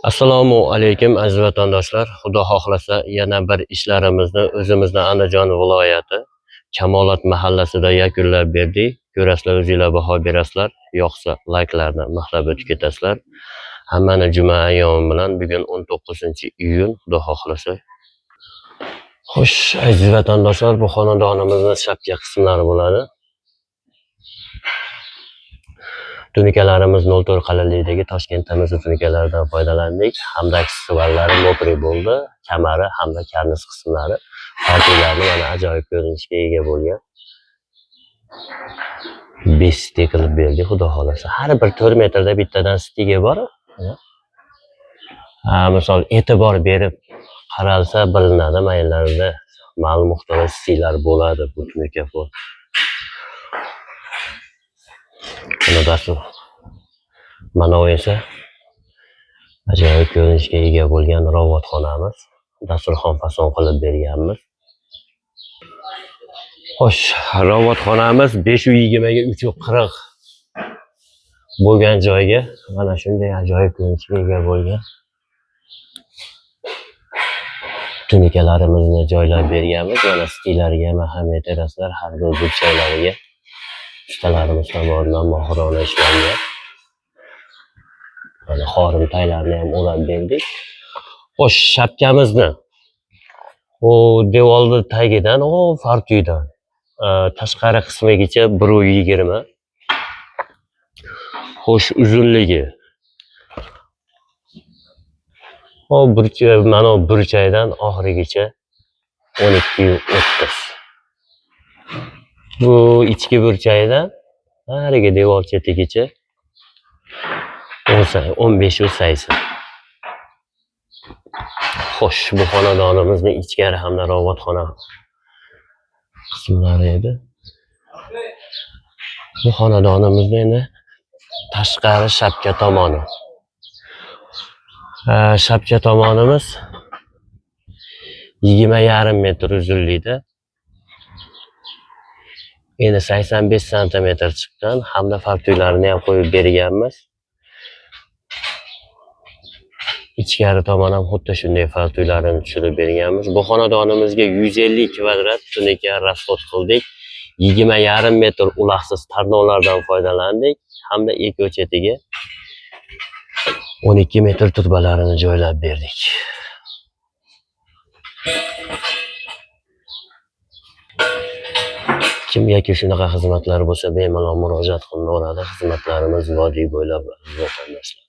Assalomu alaykum aziz vatandoshlar. Xudo xohlasa yana bir ishlarimizni o'zimizni Andijon viloyati Kamolot mahallasida yakunlab berdik. Ko'rasizlar, o'zingizlar baho berasizlar. Yo'qsa layklarni maqtab o'tib ketasizlar. Hammani juma ayyomi bilan bugun 19-iyun Xudo xohlasa. Xo'sh, aziz vatandoshlar, bu xonadonimizning shapka qismlari bo'ladi. Tunikalarimiz 04 qalinlikdagi Toshkent tamiz tunikalaridan foydalandik. Hamda aksessuarlari mokri bo'ldi. Kamari hamda karniz qismlari partiyalarni mana ajoyib ko'rinishga ega bo'lgan. 5 stik qilib berdik, xudo xolasa. Har bir 4 metrda bittadan stigi bor. Misol e'tibor berib qaralsa bilinadi, maylarda ma'lum miqdorda stiklar bo'ladi bu tunika for. Mana bu esa ajoyib ko'rinishga ega bo'lgan robotxonamiz. Dasturxon fason qilib berganmiz. Xo'sh, robotxonamiz 520 ga 340 bo'lgan joyga mana shunday ajoyib ko'rinishga ega bo'lgan tunikalarimizni joylab berganmiz. Mana stillarga ahamiyat berasizlar, har bir burchaklariga ustalarimiz tomonidan mohirona ishlangan. Mana xorim taylarni ham o'rab berdik. Xo'sh, shapkamizni u devorning tagidan, fartuyidan tashqari qismigacha 1.20. Xo'sh, uzunligi mana bu burchakdan oxirigacha 12.30. Bu ichki burchakdan hariga devor chetigacha 15.80. Xo'sh, bu xonadonimizning ichkari hamda robotxona qismlari edi. Bu xonadonimizning endi tashqari shapka tomoni. Shapka tomonimiz 20,5 metr uzunlikda. Endi 85 sm chiqqan hamda fartularni ham qo'yib berganmiz. Ichkari tomon ham xuddi shunday fartularni tushirib berganmiz. Bu xonadonimizga 150 kvadrat tunika rasxod qildik. 20,5 metr uloqsiz tarnovlardan foydalandik hamda ek o'chetiga 12 metr turbalarini joylab berdik. Kimga shunaqa xizmatlar bo'lsa bemalol murojaat qilaveradi. Xizmatlarimiz vodiy bo'ylab vatandoshlar.